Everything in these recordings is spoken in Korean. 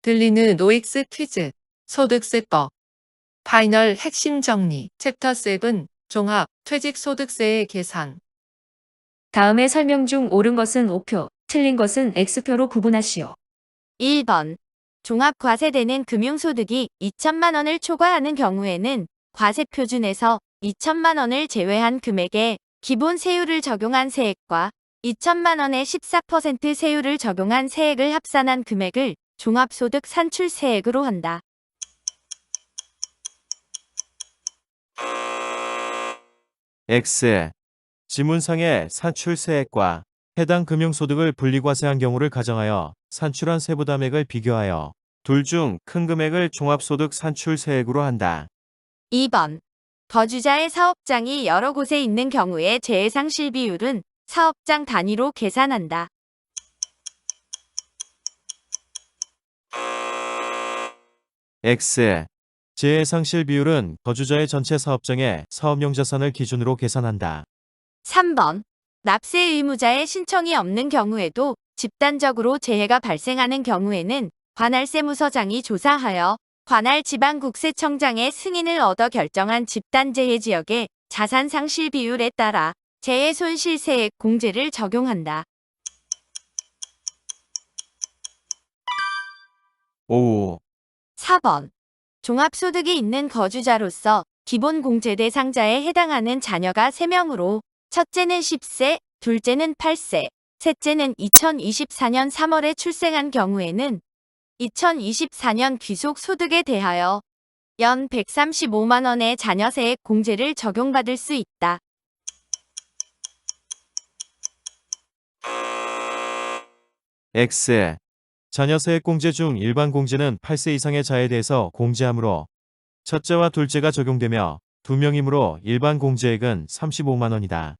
들리는 노익스 퀴즈, 소득세법, 파이널 핵심 정리, 챕터 7, 종합, 퇴직소득세의 계산. 다음의 설명 중 옳은 것은 O표, 틀린 것은 X표로 구분하시오. 1번. 종합과세되는 금융소득이 2천만 원을 초과하는 경우에는 과세표준에서 2천만 원을 제외한 금액에 기본 세율을 적용한 세액과 2천만 원의 14% 세율을 적용한 세액을 합산한 금액을 종합소득 산출세액으로 한다. X. 지문상의 산출세액과 해당 금융소득을 분리과세한 경우를 가정하여 산출한 세부담액을 비교하여 둘 중 큰 금액을 종합소득 산출세액으로 한다. 2번. 거주자의 사업장이 여러 곳에 있는 경우에 재해상실 비율은 사업장 단위로 계산한다. X. 재해상실 비율은 거주자의 전체 사업장의 사업용 자산을 기준으로 계산한다. 3번. 납세 의무자의 신청이 없는 경우에도 집단적으로 재해가 발생하는 경우에는 관할 세무서장이 조사하여 관할 지방국세청장의 승인을 얻어 결정한 집단재해 지역의 자산 상실 비율에 따라 재해 손실세액 공제를 적용한다. 5. 4번. 종합소득이 있는 거주자로서 기본 공제 대상자에 해당하는 자녀가 3명으로 첫째는 10세, 둘째는 8세, 셋째는 2024년 3월에 출생한 경우에는 2024년 귀속소득에 대하여 연 135만 원의 자녀세액 공제를 적용받을 수 있다. X. 자녀세액 공제 중 일반 공제는 8세 이상의 자에 대해서 공제하므로 첫째와 둘째가 적용되며 2명이므로 일반 공제액은 35만 원이다.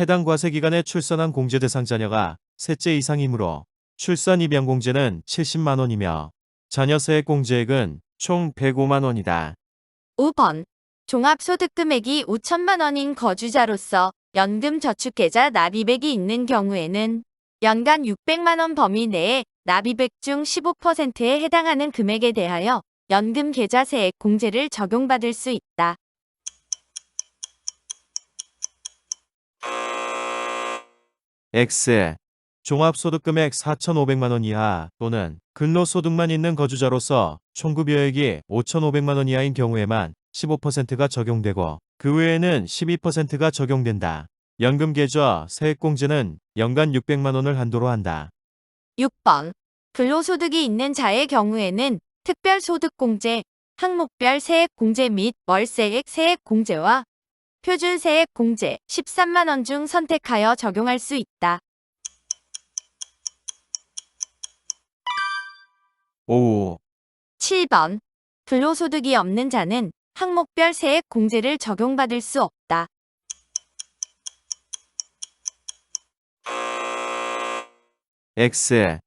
해당 과세 기간에 출산한 공제 대상 자녀가 셋째 이상이므로 출산 입양 공제는 70만 원이며 자녀세액 공제액은 총 105만 원이다. 5번. 종합소득 금액이 5천만 원인 거주자로서 연금저축계좌 납입액이 있는 경우에는 연간 600만 원 범위 내에 납입액 중 15%에 해당하는 금액에 대하여 연금계좌세액 공제를 적용받을 수 있다. X. 종합소득 금액 4,500만 원 이하 또는 근로소득만 있는 거주자로서 총급여액이 5,500만 원 이하인 경우에만 15%가 적용되고 그 외에는 12%가 적용된다. 연금계좌 세액공제는 연간 600만 원을 한도로 한다. 6번. 근로소득이 있는 자의 경우에는 특별소득공제, 항목별 세액공제 및 월세액 세액공제와 표준세액공제 13만 원 중 선택하여 적용할 수 있다. 5. 7번. 근로소득이 없는 자는 항목별 세액공제를 적용받을 수 없다. X.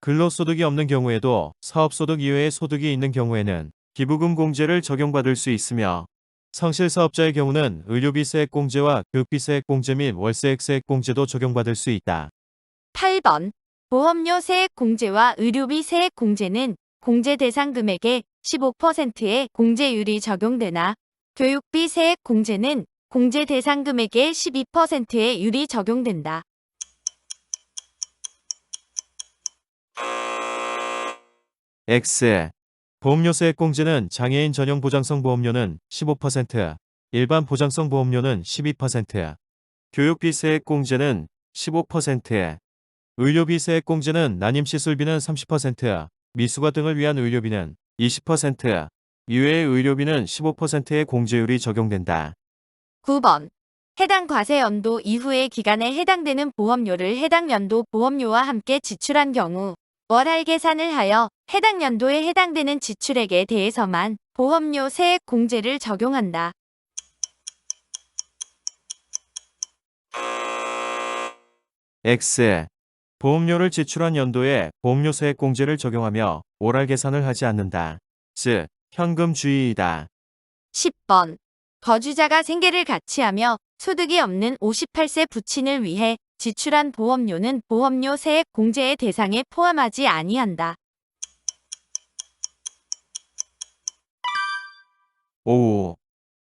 근로소득이 없는 경우에도 사업소득 이외의 소득이 있는 경우에는 기부금 공제를 적용받을 수 있으며 성실사업자의 경우는 의료비 세액공제와 교육비 세액공제 및 월세액 세액공제도 적용받을 수 있다. 8번. 보험료 세액공제와 의료비 세액공제는 공제 대상 금액의 15%의 공제율이 적용되나 교육비 세액공제는 공제 대상 금액의 12%의 율이 적용된다. X. 보험료 세액공제는 장애인 전용 보장성 보험료는 15%, 일반 보장성 보험료는 12%, 교육비 세액공제는 15%, 의료비 세액공제는 난임시술비는 30%, 미수거 등을 위한 의료비는 20%, 이외의 의료비는 15%의 공제율이 적용된다. 9번. 해당 과세 연도 이후의 기간에 해당되는 보험료를 해당 연도 보험료와 함께 지출한 경우 월할 계산을 하여 해당 연도에 해당되는 지출액에 대해서만 보험료 세액 공제를 적용한다. X. 보험료를 지출한 연도에 보험료 세액 공제를 적용하며 월할 계산을 하지 않는다. 즉, 현금주의이다. 10번. 거주자가 생계를 같이 하며 소득이 없는 58세 부친을 위해 지출한 보험료는 보험료 세액 공제의 대상에 포함하지 아니한다. 5.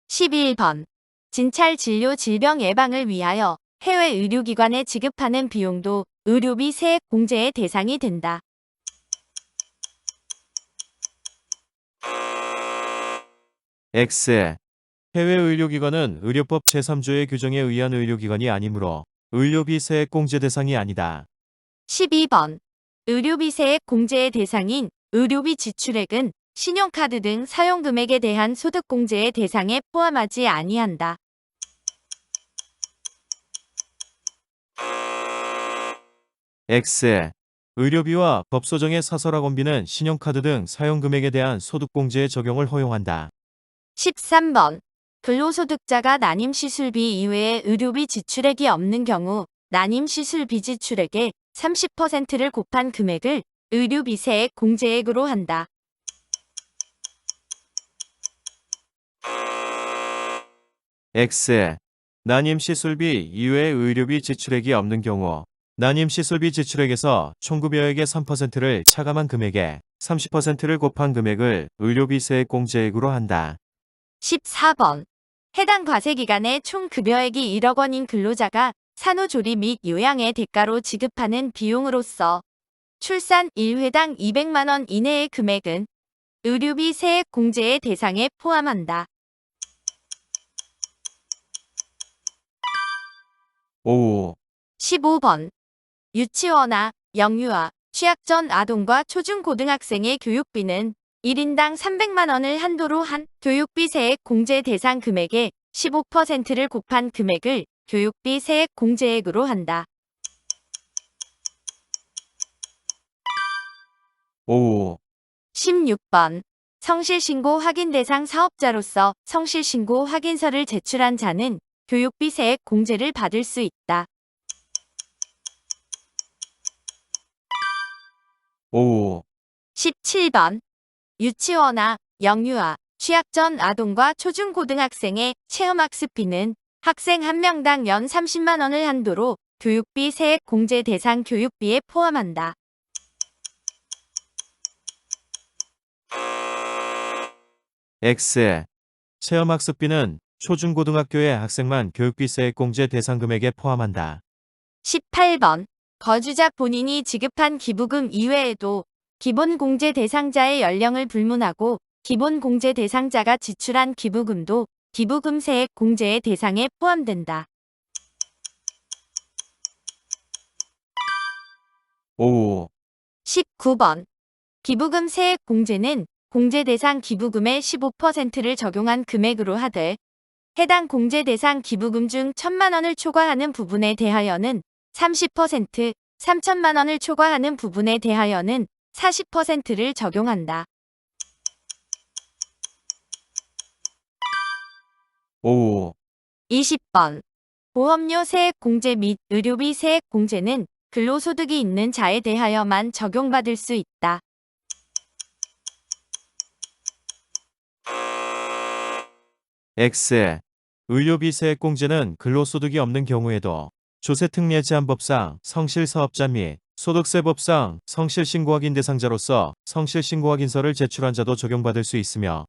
11번. 진찰 진료 질병 예방을 위하여 해외 의료기관에 지급하는 비용도 의료비 세액 공제의 대상이 된다. X. 해외 의료기관은 의료법 제3조의 규정에 의한 의료기관이 아니므로 의료비 세액 공제 대상이 아니다. 12번. 의료비 세액 공제의 대상인 의료비 지출액은 신용카드 등 사용금액에 대한 소득공제의 대상에 포함하지 아니한다. X. 의료비와 법소정의 사설학원비는 신용카드 등 사용금액에 대한 소득공제의 적용을 허용한다. 13번. 근로소득자가 난임시술비 이외에 의료비 지출액이 없는 경우 난임시술비 지출액의 30%를 곱한 금액을 의료비세액 공제액으로 한다. X. 난임시술비 이외의 의료비 지출액이 없는 경우 난임시술비 지출액에서 총급여액의 3%를 차감한 금액에 30%를 곱한 금액을 의료비세액 공제액으로 한다. 14번. 해당 과세기간에 총 급여액이 1억 원인 근로자가 산후조리 및 요양의 대가로 지급하는 비용으로서 출산 1회당 200만 원 이내의 금액은 의료비 세액 공제의 대상에 포함한다. 5. 15번. 유치원화, 영유아, 취약 전 아동과 초중고등학생의 교육비는 1인당 300만 원을 한도로 한 교육비 세액 공제 대상 금액의 15%를 곱한 금액을 교육비 세액 공제액으로 한다. 5. 16번. 성실신고 확인 대상 사업자로서 성실신고 확인서를 제출한 자는 교육비 세액 공제를 받을 수 있다. 5. 17번. 유치원화, 영유아, 취약 전 아동과 초중고등학생의 체험학습비는 학생 1명당 연 30만 원을 한도로 교육비 세액 공제 대상 교육비에 포함한다. X. 체험학습비는 초중고등학교의 학생만 교육비 세액 공제 대상 금액에 포함한다. 18번. 거주자 본인이 지급한 기부금 이외에도 기본공제 대상자의 연령을 불문하고 기본공제 대상자가 지출한 기부금도 기부금 세액 공제의 대상에 포함된다. 5. 19번. 기부금 세액 공제는 공제 대상 기부금의 15%를 적용한 금액으로 하되 해당 공제 대상 기부금 중 1,000만 원을 초과하는 부분에 대하여는 30%, 3,000만 원을 초과하는 부분에 대하여는 40%를 적용한다. 5. 20번. 보험료 세액 공제 및 의료비 세액 공제는 근로소득이 있는 자에 대하여만 적용받을 수 있다. X. 의료비 세액 공제는 근로소득이 없는 경우에도 조세특례제한법상 성실사업자 및 소득세법상 성실신고확인 대상자로서 성실신고확인서를 제출한 자도 적용받을 수 있으며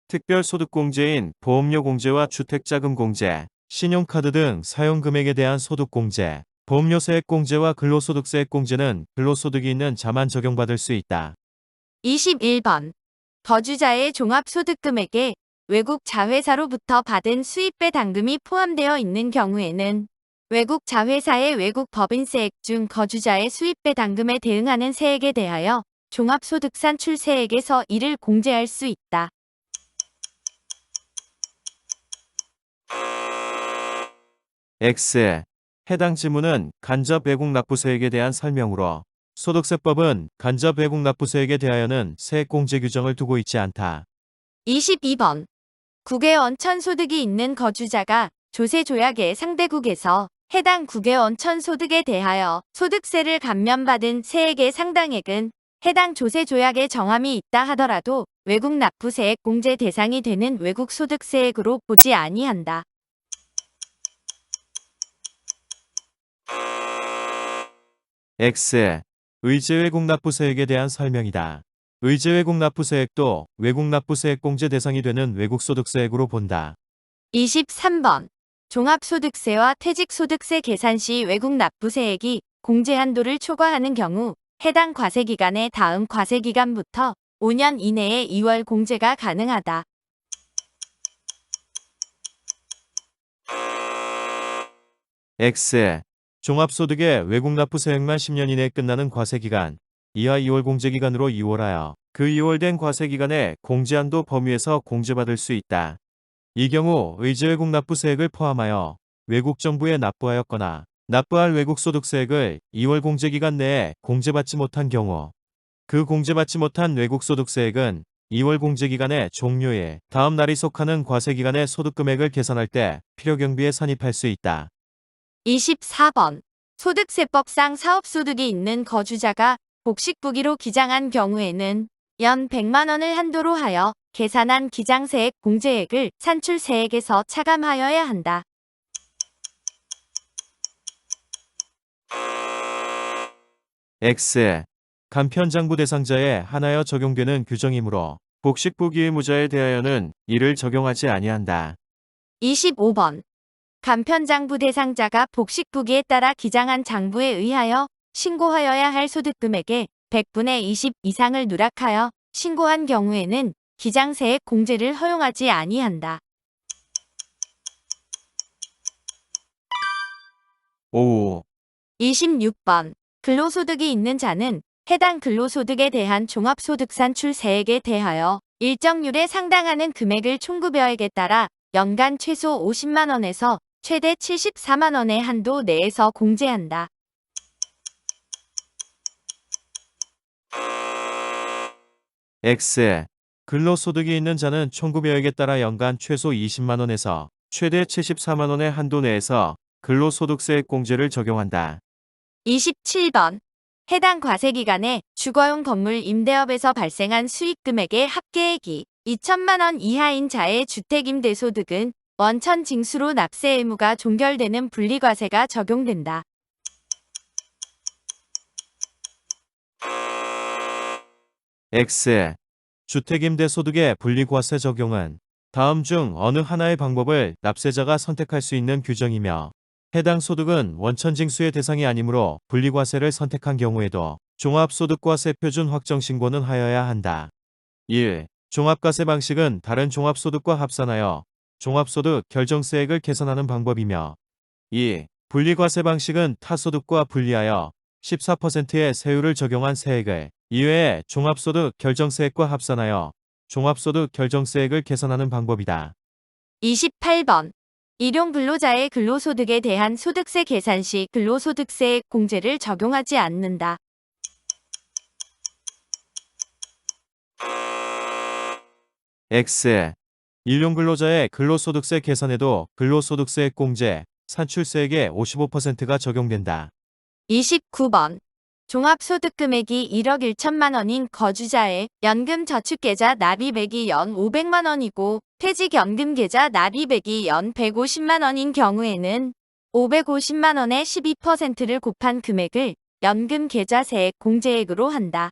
특별소득공제인 보험료 공제와 주택자금 공제, 신용카드 등 사용금액에 대한 소득공제, 보험료세액 공제와 근로소득세액 공제는 근로소득이 있는 자만 적용받을 수 있다. 21번. 거주자의 종합소득금액에 외국 자회사로부터 받은 수입배 당금이 포함되어 있는 경우에는 외국 자회사의 외국 법인세액 중 거주자의 수입배 당금에 대응하는 세액에 대하여 종합소득산출세액에서 이를 공제할 수 있다. X. 해당 지문은 간접 외국 납부세액에 대한 설명으로 소득세법은 간접 외국 납부세액에 대하여는 세액 공제 규정을 두고 있지 않다. 22번. 국외 원천 소득이 있는 거주자가 조세조약의 상대국에서 해당 국외 원천 소득에 대하여 소득세를 감면받은 세액의 상당액은 해당 조세조약에 정함이 있다 하더라도 외국 납부세액 공제 대상이 되는 외국 소득세액으로 보지 아니한다. X. 의제외국 납부세액에 대한 설명이다. 의제 외국 납부세액도 외국 납부세액 공제 대상이 되는 외국소득세액으로 본다. 23번. 종합소득세와 퇴직소득세 계산 시 외국 납부세액이 공제 한도를 초과하는 경우 해당 과세기간의 다음 과세기간부터 5년 이내에 2월 공제가 가능하다. X. 종합소득의 외국 납부세액만 10년 이내에 끝나는 과세기간 이하 2월 공제기간으로 2월하여 그 2월된 과세기간에 공제한도 범위에서 공제받을 수 있다. 이 경우 의제 외국 납부세액을 포함하여 외국 정부에 납부하였거나 납부할 외국 소득세액을 2월 공제기간 내에 공제받지 못한 경우 그 공제받지 못한 외국 소득세액은 2월 공제기간의 종료일 다음 날이 속하는 과세기간의 소득금액을 계산할 때 필요경비에 산입할 수 있다. 24번. 소득세법상 사업소득이 있는 거주자가 복식부기로 기장한 경우에는 연 100만 원을 한도로 하여 계산한 기장세액 공제액을 산출세액에서 차감하여야 한다. X. 간편장부 대상자에 한하여 적용되는 규정이므로 복식부기 의무자에 대하여는 이를 적용하지 아니한다. 25번. 간편장부 대상자가 복식부기에 따라 기장한 장부에 의하여 신고하여야 할 소득금액의 100분의 20 이상을 누락하여 신고한 경우에는 기장세액 공제를 허용하지 아니한다. 5. 26번. 근로소득이 있는 자는 해당 근로소득에 대한 종합소득산출세액에 대하여 일정률에 상당하는 금액을 총급여액에 따라 연간 최소 50만 원에서 최대 74만 원의 한도 내에서 공제한다. X. 근로소득이 있는 자는 총급여액에 따라 연간 최소 20만 원에서 최대 74만 원의 한도 내에서 근로소득세액 공제를 적용한다. 27번. 해당 과세기간에 주거용 건물 임대업에서 발생한 수익금액의 합계액이 2천만 원 이하인 자의 주택임대소득은 원천 징수로 납세 의무가 종결되는 분리과세가 적용된다. X. 주택임대소득의 분리과세 적용은 다음 중 어느 하나의 방법을 납세자가 선택할 수 있는 규정이며 해당 소득은 원천징수의 대상이 아니므로 분리과세를 선택한 경우에도 종합소득과세 표준 확정신고는 하여야 한다. 1. 종합과세 방식은 다른 종합소득과 합산하여 종합소득 결정세액을 계산하는 방법이며 2. 분리과세 방식은 타소득과 분리하여 14%의 세율을 적용한 세액을 이외에 종합소득 결정세액과 합산하여 종합소득 결정세액을 계산하는 방법이다. 28번. 일용근로자의 근로소득에 대한 소득세 계산 시 근로소득세액 공제를 적용하지 않는다. X. 일용근로자의 근로소득세 계산에도 근로소득세액 공제, 산출세액의 55%가 적용된다. 29번. 종합소득금액이 1억 1천만 원인 거주자의 연금저축계좌 납입액이 연 500만 원이고 퇴직연금계좌 납입액이 연 150만 원인 경우에는 550만 원의 12%를 곱한 금액을 연금계좌세액 공제액으로 한다.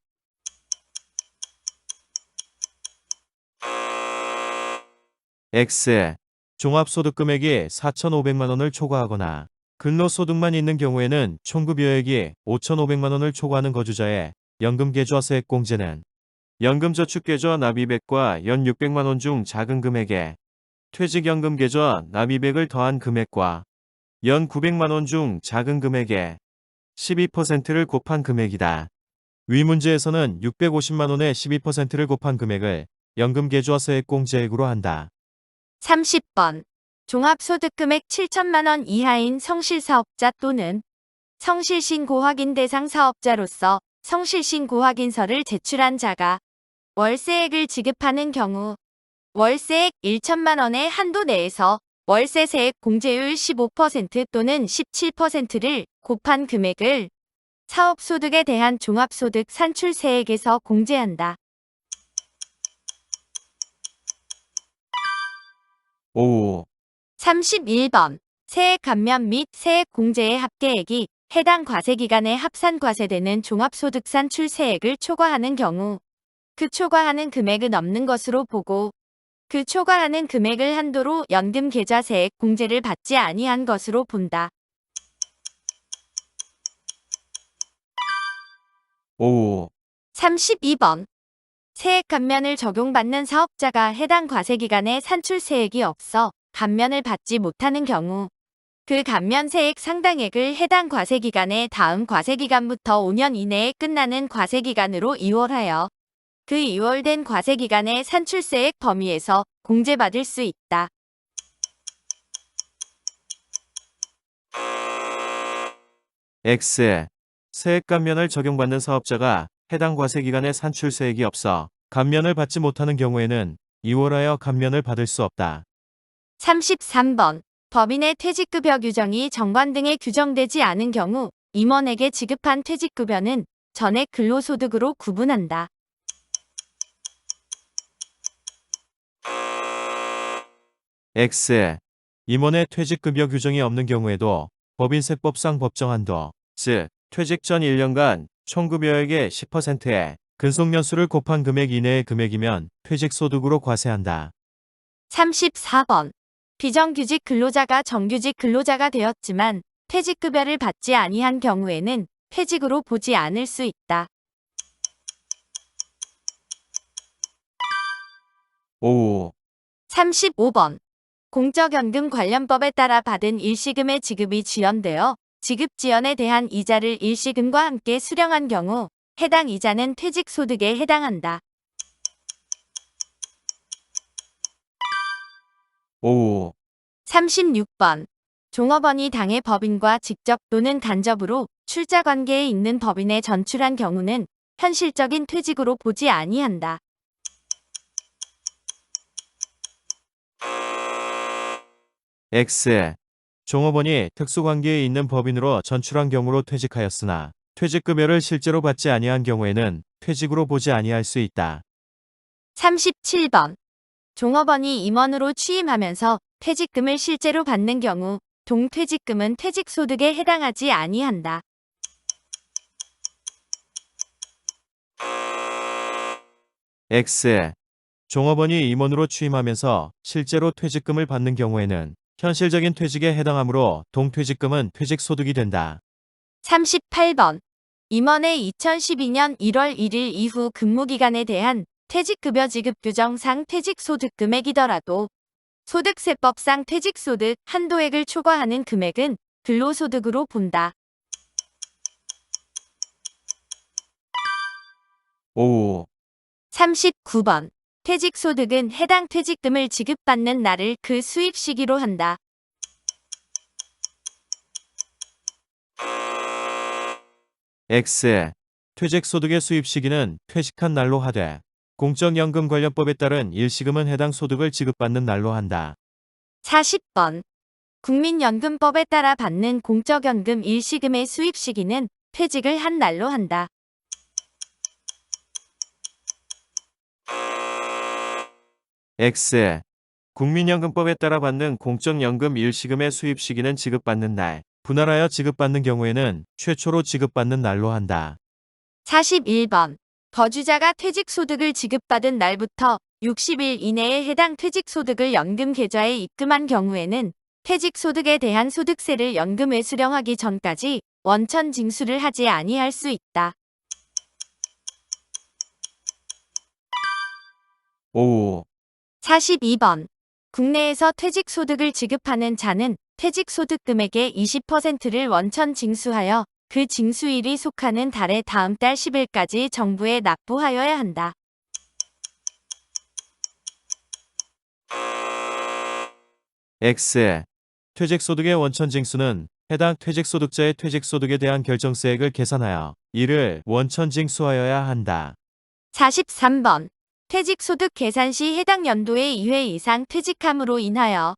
X. 종합소득금액이 4,500만 원을 초과하거나 근로소득만 있는 경우에는 총급여액이 5,500만 원을 초과하는 거주자의 연금계좌세액 공제는 연금저축계좌 납입액과 연 600만 원 중 작은 금액에 퇴직연금계좌 납입액을 더한 금액과 연 900만 원 중 작은 금액에 12%를 곱한 금액이다. 위 문제에서는 650만 원의 12%를 곱한 금액을 연금계좌세액 공제액으로 한다. 30번. 종합소득금액 7천만 원 이하인 성실사업자 또는 성실신고 확인 대상 사업자로서 성실신고 확인서를 제출한 자가 월세액을 지급하는 경우 월세액 1천만 원의 한도 내에서 월세세액 공제율 15% 또는 17%를 곱한 금액을 사업소득에 대한 종합소득 산출세액에서 공제한다. 5. 31번. 세액 감면 및 세액 공제의 합계액이 해당 과세기간에 합산과세되는 종합소득산출세액을 초과하는 경우 그 초과하는 금액은 없는 것으로 보고 그 초과하는 금액을 한도로 연금 계좌 세액 공제를 받지 아니한 것으로 본다. 5. 32번. 세액 감면을 적용받는 사업자가 해당 과세기간에 산출세액이 없어 감면을 받지 못하는 경우 그 감면 세액 상당액을 해당 과세기간의 다음 과세기간부터 5년 이내에 끝나는 과세기간으로 이월하여 그 이월된 과세기간의 산출세액 범위에서 공제받을 수 있다. X. 세액 감면을 적용받는 사업자가 해당 과세기간에 산출세액이 없어 감면을 받지 못하는 경우에는 이월하여 감면을 받을 수 없다. 33번. 법인의 퇴직급여 규정이 정관 등에 규정되지 않은 경우 임원에게 지급한 퇴직급여는 전액 근로소득으로 구분한다. X. 임원의 퇴직급여 규정이 없는 경우에도 법인세법상 법정 한도, 즉 퇴직 전 1년간 총급여액의 10%의 근속연수를 곱한 금액 이내의 금액이면 퇴직소득으로 과세한다. 34번. 비정규직 근로자가 정규직 근로자가 되었지만 퇴직급여를 받지 아니한 경우에는 퇴직으로 보지 않을 수 있다. 5. 35번. 공적연금 관련법에 따라 받은 일시금의 지급이 지연되어 지급지연에 대한 이자를 일시금과 함께 수령한 경우 해당 이자는 퇴직소득에 해당한다. 5. 36번. 종업원이 당해 법인과 직접 또는 간접으로 출자 관계에 있는 법인에 전출한 경우는 현실적인 퇴직으로 보지 아니한다. X. 종업원이 특수관계에 있는 법인으로 전출한 경우로 퇴직하였으나 퇴직급여를 실제로 받지 아니한 경우에는 퇴직으로 보지 아니할 수 있다. 37번. 종업원이 임원으로 취임하면서 퇴직금을 실제로 받는 경우 동퇴직금은 퇴직소득에 해당하지 아니한다. X. 종업원이 임원으로 취임하면서 실제로 퇴직금을 받는 경우에는 현실적인 퇴직에 해당하므로 동퇴직금은 퇴직소득이 된다. 38번. 임원의 2012년 1월 1일 이후 근무기간에 대한 퇴직급여 지급 규정상 퇴직소득 금액이더라도 소득세법상 퇴직소득 한도액을 초과하는 금액은 근로소득으로 본다. 5. 39번. 퇴직소득은 해당 퇴직금을 지급받는 날을 그 수입 시기로 한다. X. 퇴직소득의 수입 시기는 퇴직한 날로 하되 공적연금관련법에 따른 일시금은 해당 소득을 지급받는 날로 한다. 40번. 국민연금법에 따라 받는 공적연금 일시금의 수입 시기는 퇴직을 한 날로 한다. X. 국민연금법에 따라 받는 공적연금 일시금의 수입 시기는 지급받는 날, 분할하여 지급받는 경우에는 최초로 지급받는 날로 한다. 41번. 거주자가 퇴직소득을 지급받은 날부터 60일 이내에 해당 퇴직소득을 연금 계좌에 입금한 경우에는 퇴직소득에 대한 소득세를 연금에 수령하기 전까지 원천 징수를 하지 아니할 수 있다. 5. 42번. 국내에서 퇴직소득을 지급하는 자는 퇴직소득 금액의 20%를 원천 징수하여 그 징수일이 속하는 달의 다음 달 10일까지 정부에 납부하여야 한다. X. 퇴직소득의 원천징수는 해당 퇴직소득자의 퇴직소득에 대한 결정세액을 계산하여 이를 원천징수하여야 한다. 43번. 퇴직소득 계산 시 해당 연도에 2회 이상 퇴직함으로 인하여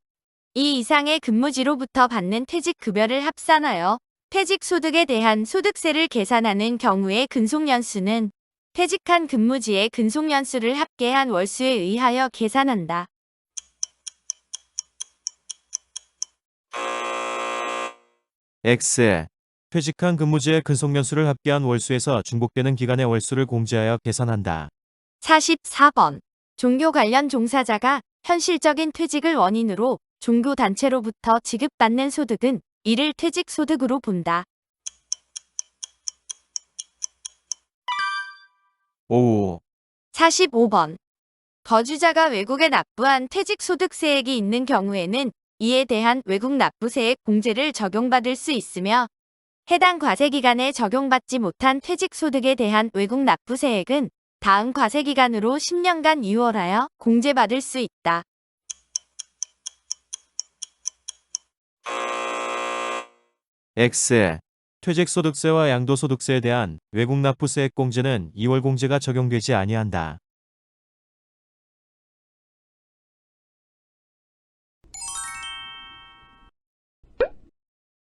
이 이상의 근무지로부터 받는 퇴직급여를 합산하여 퇴직소득에 대한 소득세를 계산하는 경우의 근속연수는 퇴직한 근무지의 근속연수를 합계한 월수에 의하여 계산한다. X. 퇴직한 근무지의 근속연수를 합계한 월수에서 중복되는 기간의 월수를 공제하여 계산한다. 44번. 종교 관련 종사자가 현실적인 퇴직을 원인으로 종교 단체로부터 지급받는 소득은 이를 퇴직 소득으로 본다. 오우. 45번. 거주자가 외국에 납부한 퇴직 소득세액이 있는 경우에는 이에 대한 외국 납부세액 공제를 적용받을 수 있으며 해당 과세기간에 적용받지 못한 퇴직 소득에 대한 외국 납부세액은 다음 과세기간으로 10년간 유월하여 공제받을 수 있다. X. 퇴직소득세와 양도소득세에 대한 외국 납부세액 공제는 2월 공제가 적용되지 아니한다.